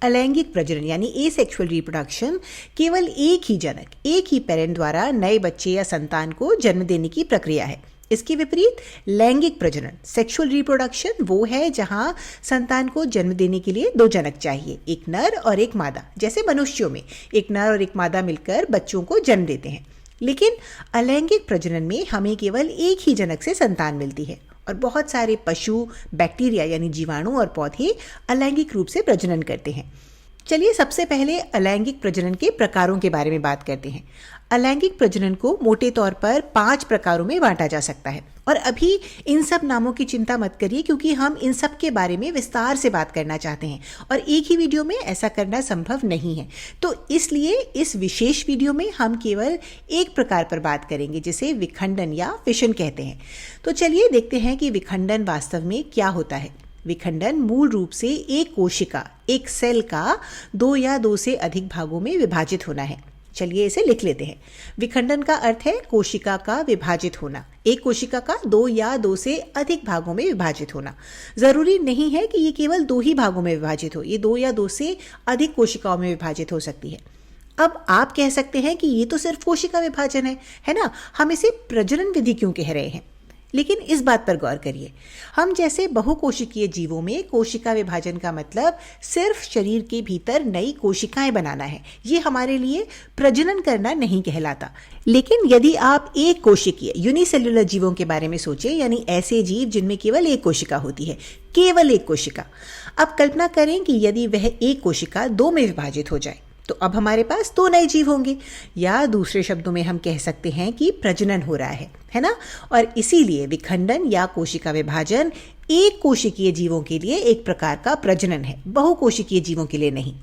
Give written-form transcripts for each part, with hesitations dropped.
अलैंगिक प्रजनन यानी एसेक्सुअल रिप्रोडक्शन केवल एक ही जनक, एक ही पेरेंट द्वारा नए बच्चे या संतान को जन्म देने की प्रक्रिया है। इसके विपरीत लैंगिक प्रजनन सेक्सुअल रिप्रोडक्शन वो है जहां संतान को जन्म देने के लिए दो जनक चाहिए, एक नर और एक मादा। जैसे मनुष्यों में एक नर और एक मादा मिलकर बच्चों को जन्म देते हैं। लेकिन अलैंगिक प्रजनन में हमें केवल एक ही जनक से संतान मिलती है और बहुत सारे पशु, बैक्टीरिया यानी जीवाणु और पौधे अलैंगिक रूप से प्रजनन करते हैं। चलिए सबसे पहले अलैंगिक प्रजनन के प्रकारों के बारे में बात करते हैं। अलैंगिक प्रजनन को मोटे तौर पर 5 प्रकारों में बांटा जा सकता है और अभी इन सब नामों की चिंता मत करिए क्योंकि हम इन सब के बारे में विस्तार से बात करना चाहते हैं और एक ही वीडियो में ऐसा करना संभव नहीं है। तो इसलिए इस विशेष वीडियो में हम केवल एक प्रकार पर बात करेंगे जिसे विखंडन या फिशन कहते हैं। तो चलिए देखते हैं कि विखंडन वास्तव में क्या होता है। विखंडन मूल रूप से एक कोशिका, एक सेल का 2 या 2 से अधिक भागों में विभाजित होना है। चलिए इसे लिख लेते हैं। विखंडन का अर्थ है कोशिका का विभाजित होना, एक कोशिका का 2 या 2 से अधिक भागों में विभाजित होना। जरूरी नहीं है कि ये केवल 2 ही भागों में विभाजित हो, ये 2 या 2 से अधिक कोशिकाओं में विभाजित हो सकती है। अब आप कह सकते हैं कि ये तो सिर्फ कोशिका विभाजन है ना, हम इसे प्रजनन विधि क्यों कह रहे हैं? लेकिन इस बात पर गौर करिए, हम जैसे बहुकोशिकीय जीवों में कोशिका विभाजन का मतलब सिर्फ शरीर के भीतर नई कोशिकाएं बनाना है। ये हमारे लिए प्रजनन करना नहीं कहलाता। लेकिन यदि आप एक कोशिकीय यूनिसेल्युलर जीवों के बारे में सोचें, यानी ऐसे जीव जिनमें केवल एक कोशिका होती है, केवल एक कोशिका। अब कल्पना करें कि यदि वह एक कोशिका 2 में विभाजित हो जाए तो अब हमारे पास 2 नए जीव होंगे, या दूसरे शब्दों में हम कह सकते हैं कि प्रजनन हो रहा है ना। और इसीलिए विखंडन या कोशिका विभाजन एक कोशिकीय जीवों के लिए एक प्रकार का प्रजनन है, बहुकोशिकीय जीवों के लिए नहीं।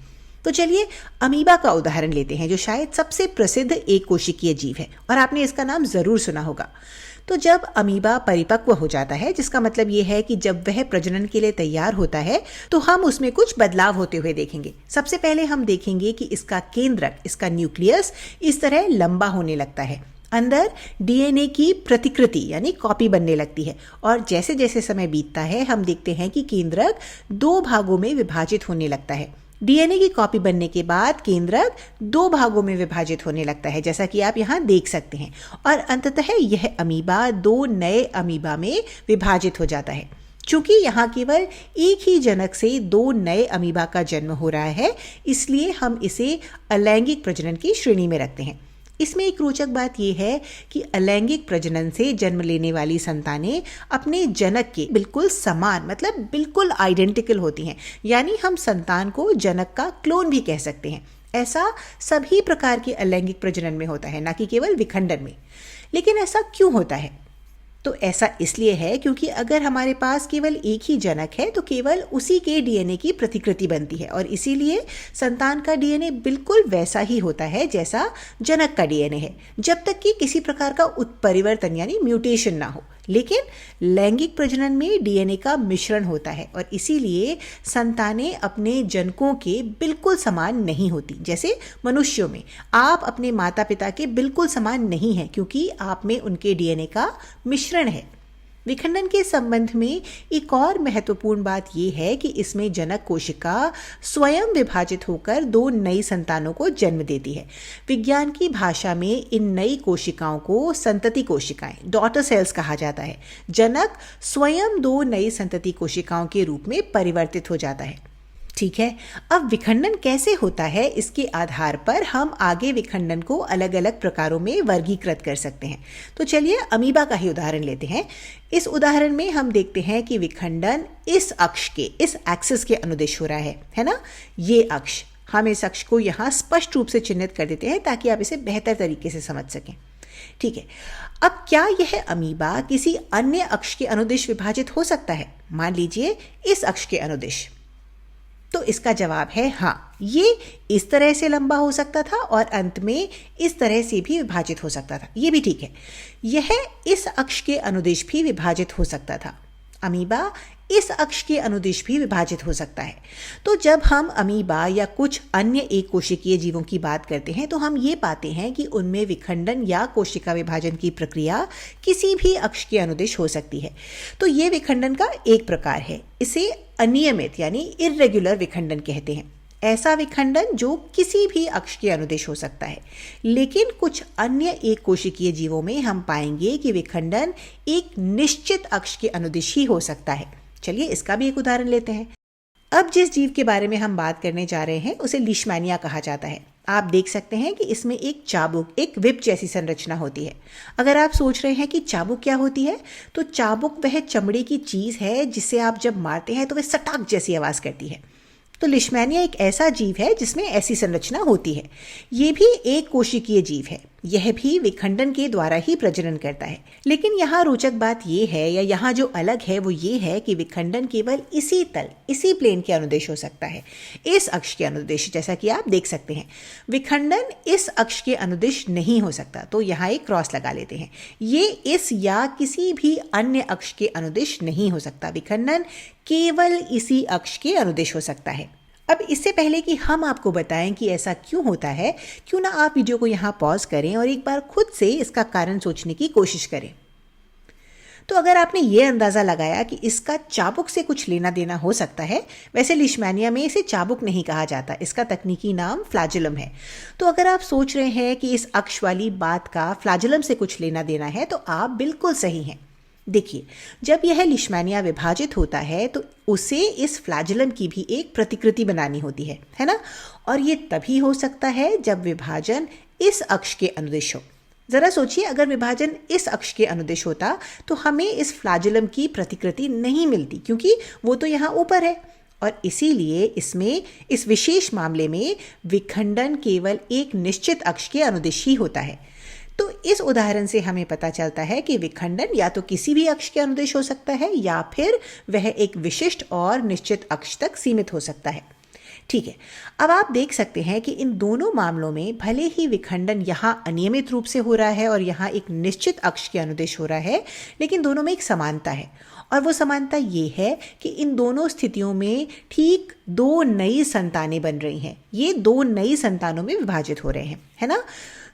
तो चलिए अमीबा का उदाहरण लेते हैं जो शायद सबसे प्रसिद्ध एक कोशिकीय जीव है और आपने इसका नाम जरूर सुना होगा। तो जब अमीबा परिपक्व हो जाता है, जिसका मतलब ये है कि जब वह प्रजनन के लिए तैयार होता है, तो हम उसमें कुछ बदलाव होते हुए देखेंगे। सबसे पहले हम देखेंगे कि इसका केंद्रक, इसका न्यूक्लियस इस तरह लंबा होने लगता है। अंदर डीएनए की प्रतिकृति यानी कॉपी बनने लगती है और जैसे जैसे समय बीतता है हम देखते हैं कि केंद्रक 2 भागों में विभाजित होने लगता है। डीएनए की कॉपी बनने के बाद केंद्रक 2 भागों में विभाजित होने लगता है, जैसा कि आप यहाँ देख सकते हैं। और अंततः यह अमीबा 2 नए अमीबा में विभाजित हो जाता है। चूंकि यहाँ केवल एक ही जनक से 2 नए अमीबा का जन्म हो रहा है, इसलिए हम इसे अलैंगिक प्रजनन की श्रेणी में रखते हैं। इसमें एक रोचक बात यह है कि अलैंगिक प्रजनन से जन्म लेने वाली संतानें अपने जनक के बिल्कुल समान, मतलब बिल्कुल आइडेंटिकल होती हैं। यानी हम संतान को जनक का क्लोन भी कह सकते हैं। ऐसा सभी प्रकार के अलैंगिक प्रजनन में होता है, ना कि केवल विखंडन में। लेकिन ऐसा क्यों होता है? तो ऐसा इसलिए है क्योंकि अगर हमारे पास केवल एक ही जनक है तो केवल उसी के डीएनए की प्रतिकृति बनती है और इसीलिए संतान का डीएनए बिल्कुल वैसा ही होता है जैसा जनक का डीएनए है, जब तक कि किसी प्रकार का उत्परिवर्तन यानी म्यूटेशन ना हो। लेकिन लैंगिक प्रजनन में डीएनए का मिश्रण होता है और इसीलिए संतानें अपने जनकों के बिल्कुल समान नहीं होती। जैसे मनुष्यों में आप अपने माता पिता के बिल्कुल समान नहीं हैं क्योंकि आप में उनके डीएनए का मिश्रण है। विखंडन के संबंध में एक और महत्वपूर्ण बात यह है कि इसमें जनक कोशिका स्वयं विभाजित होकर 2 नई संतानों को जन्म देती है। विज्ञान की भाषा में इन नई कोशिकाओं को संतति कोशिकाएं, डॉटर सेल्स कहा जाता है। जनक स्वयं 2 नई संतति कोशिकाओं के रूप में परिवर्तित हो जाता है। ठीक है, अब विखंडन कैसे होता है इसके आधार पर हम आगे विखंडन को अलग अलग प्रकारों में वर्गीकृत कर सकते हैं। तो चलिए अमीबा का ही उदाहरण लेते हैं। इस उदाहरण में हम देखते हैं कि विखंडन इस अक्ष के, इस एक्सिस के अनुदिश हो रहा है ना। ये अक्ष, हम इस अक्ष को यहाँ स्पष्ट रूप से चिन्हित कर देते हैं ताकि आप इसे बेहतर तरीके से समझ सकें। ठीक है, अब क्या यह अमीबा किसी अन्य अक्ष के अनुदिश विभाजित हो सकता है? मान लीजिए इस अक्ष के अनुदिश। तो इसका जवाब है हाँ, ये इस तरह से लंबा हो सकता था और अंत में इस तरह से भी विभाजित हो सकता था। ये भी ठीक है। यह इस अक्ष के अनुदिश भी विभाजित हो सकता था। अमीबा इस अक्ष के अनुदिश भी विभाजित हो सकता है। तो जब हम अमीबा या कुछ अन्य एक कोशिकीय जीवों की बात करते हैं तो हम ये पाते हैं कि उनमें विखंडन या कोशिका विभाजन की प्रक्रिया किसी भी अक्ष के अनुदिश हो सकती है। तो ये विखंडन का एक प्रकार है। इसे अनियमित यानी इर्रेगुलर विखंडन कहते हैं। ऐसा विखंडन जो किसी भी अक्ष के अनुदिश हो सकता है। लेकिन कुछ अन्य एक कोशिकीय जीवों में हम पाएंगे कि विखंडन एक निश्चित अक्ष के अनुदिश ही हो सकता है। चलिए इसका भी एक उदाहरण लेते हैं। अब जिस जीव के बारे में हम बात करने जा रहे हैं उसे लीशमैनिया कहा जाता है। आप देख सकते हैं कि इसमें एक चाबुक, एक विप जैसी संरचना होती है। अगर आप सोच रहे हैं कि चाबुक क्या होती है, तो चाबुक वह चमड़े की चीज़ है जिसे आप जब मारते हैं तो वह सटाक जैसी आवाज़ करती है। तो लीशमैनिया एक ऐसा जीव है जिसमें ऐसी संरचना होती है। ये भी एक कोशिकीय जीव है। यह भी विखंडन के द्वारा ही प्रजनन करता है। लेकिन यहाँ रोचक बात यह है, या यहाँ जो अलग है वो ये है कि विखंडन केवल इसी तल, इसी प्लेन के अनुदिश हो सकता है, इस अक्ष के अनुदिश। जैसा कि आप देख सकते हैं, विखंडन इस अक्ष के अनुदिश नहीं हो सकता। तो यहाँ एक क्रॉस लगा लेते हैं। ये इस या किसी भी अन्य अक्ष के अनुदिश नहीं हो सकता। विखंडन केवल इसी अक्ष के अनुदिश हो सकता है। अब इससे पहले कि हम आपको बताएं कि ऐसा क्यों होता है, क्यों ना आप वीडियो को यहाँ पॉज करें और एक बार खुद से इसका कारण सोचने की कोशिश करें। तो अगर आपने ये अंदाज़ा लगाया कि इसका चाबुक से कुछ लेना देना हो सकता है, वैसे लीशमैनिया में इसे चाबुक नहीं कहा जाता, इसका तकनीकी नाम फ्लैजेलम है। तो अगर आप सोच रहे हैं कि इस अक्ष वाली बात का फ्लैजेलम से कुछ लेना देना है, तो आप बिल्कुल सही हैं। देखिए, जब यह लीशमैनिया विभाजित होता है तो उसे इस फ्लैजेलम की भी एक प्रतिकृति बनानी होती है ना? और ये तभी हो सकता है जब विभाजन इस अक्ष के अनुदिश हो। जरा सोचिए, अगर विभाजन इस अक्ष के अनुदिश होता तो हमें इस फ्लैजेलम की प्रतिकृति नहीं मिलती, क्योंकि वो तो यहाँ ऊपर है। और इसीलिए इसमें, इस विशेष मामले में विखंडन केवल एक निश्चित अक्ष के अनुदिश ही होता है। तो इस उदाहरण से हमें पता चलता है कि विखंडन या तो किसी भी अक्ष के अनुदिश हो सकता है, या फिर वह एक विशिष्ट और निश्चित अक्ष तक सीमित हो सकता है। ठीक है, अब आप देख सकते हैं कि इन दोनों मामलों में भले ही विखंडन यहाँ अनियमित रूप से हो रहा है और यहाँ एक निश्चित अक्ष के अनुदिश हो रहा है, लेकिन दोनों में एक समानता है। और वो समानता ये है कि इन दोनों स्थितियों में ठीक दो नई संतानें बन रही हैं। ये दो नई संतानों में विभाजित हो रहे हैं, है ना?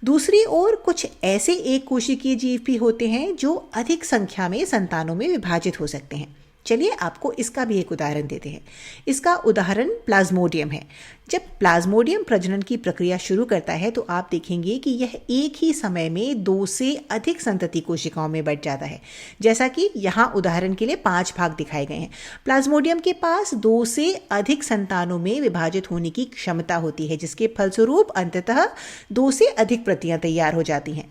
दूसरी ओर कुछ ऐसे एक कोशिकीय जीव भी होते हैं जो अधिक संख्या में संतानों में विभाजित हो सकते हैं। चलिए आपको इसका भी एक उदाहरण देते हैं। इसका उदाहरण प्लाज्मोडियम है। जब प्लाज्मोडियम प्रजनन की प्रक्रिया शुरू करता है तो आप देखेंगे कि यह एक ही समय में 2 से अधिक संतति कोशिकाओं में बंट जाता है। जैसा कि यहाँ उदाहरण के लिए 5 भाग दिखाए गए हैं। प्लाज्मोडियम के पास 2 से अधिक संतानों में विभाजित होने की क्षमता होती है, जिसके फलस्वरूप अंततः 2 से अधिक प्रतियां तैयार हो जाती हैं।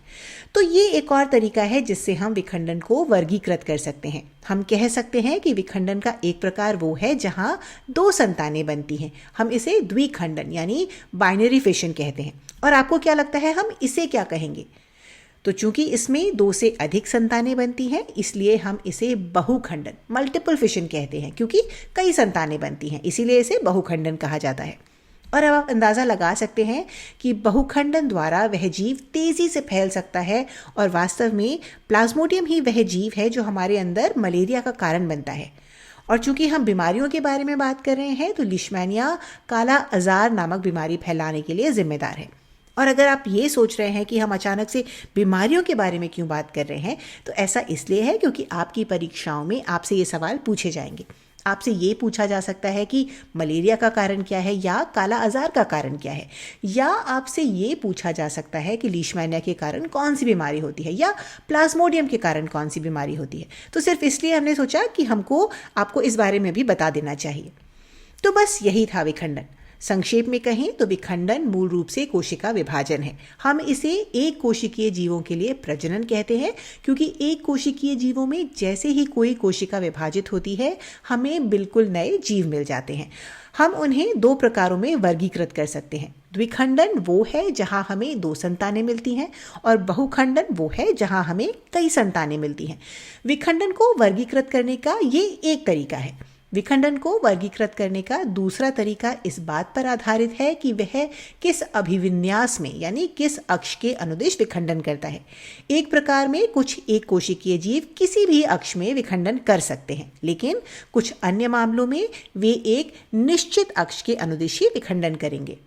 तो ये एक और तरीका है जिससे हम विखंडन को वर्गीकृत कर सकते हैं। हम कह सकते हैं कि विखंडन का एक प्रकार वो है जहां 2 संतानें बनती हैं। हम इसे द्विखंडन यानी बाइनरी फिशन कहते हैं। और आपको क्या लगता है हम इसे क्या कहेंगे? तो चूंकि इसमें 2 से अधिक संतानें बनती हैं, इसलिए हम इसे बहुखंडन, मल्टीपल फिशन कहते हैं, क्योंकि कई संतानें बनती हैं, इसीलिए इसे बहुखंडन कहा जाता है। और अब आप अंदाज़ा लगा सकते हैं कि बहुखंडन द्वारा वह जीव तेज़ी से फैल सकता है, और वास्तव में प्लाज्मोडियम ही वह जीव है जो हमारे अंदर मलेरिया का कारण बनता है। और चूंकि हम बीमारियों के बारे में बात कर रहे हैं, तो लीशमैनिया काला अज़ार नामक बीमारी फैलाने के लिए जिम्मेदार है। और अगर आप ये सोच रहे हैं कि हम अचानक से बीमारियों के बारे में क्यों बात कर रहे हैं, तो ऐसा इसलिए है क्योंकि आपकी परीक्षाओं में आपसे ये सवाल पूछे जाएंगे। आपसे ये पूछा जा सकता है कि मलेरिया का कारण क्या है, या काला अज़ार का कारण क्या है, या आपसे ये पूछा जा सकता है कि लीशमैनिया के कारण कौन सी बीमारी होती है, या प्लाज्मोडियम के कारण कौन सी बीमारी होती है। तो सिर्फ इसलिए हमने सोचा कि आपको इस बारे में भी बता देना चाहिए। तो बस यही था विखंडन। संक्षेप में कहें तो विखंडन मूल रूप से कोशिका विभाजन है। हम इसे एक कोशिकीय जीवों के लिए प्रजनन कहते हैं, क्योंकि एक कोशिकीय जीवों में जैसे ही कोई कोशिका विभाजित होती है, हमें बिल्कुल नए जीव मिल जाते हैं। हम उन्हें 2 प्रकारों में वर्गीकृत कर सकते हैं। द्विखंडन वो है जहां हमें 2 संतानें मिलती हैं, और बहुखंडन वो है जहां हमें कई संतानें मिलती हैं। विखंडन को वर्गीकृत करने का ये एक तरीका है। विखंडन को वर्गीकृत करने का दूसरा तरीका इस बात पर आधारित है कि वह किस अभिविन्यास में, यानी किस अक्ष के अनुदिश विखंडन करता है। एक प्रकार में कुछ एक कोशिकीय जीव किसी भी अक्ष में विखंडन कर सकते हैं, लेकिन कुछ अन्य मामलों में वे एक निश्चित अक्ष के अनुदिश ही विखंडन करेंगे।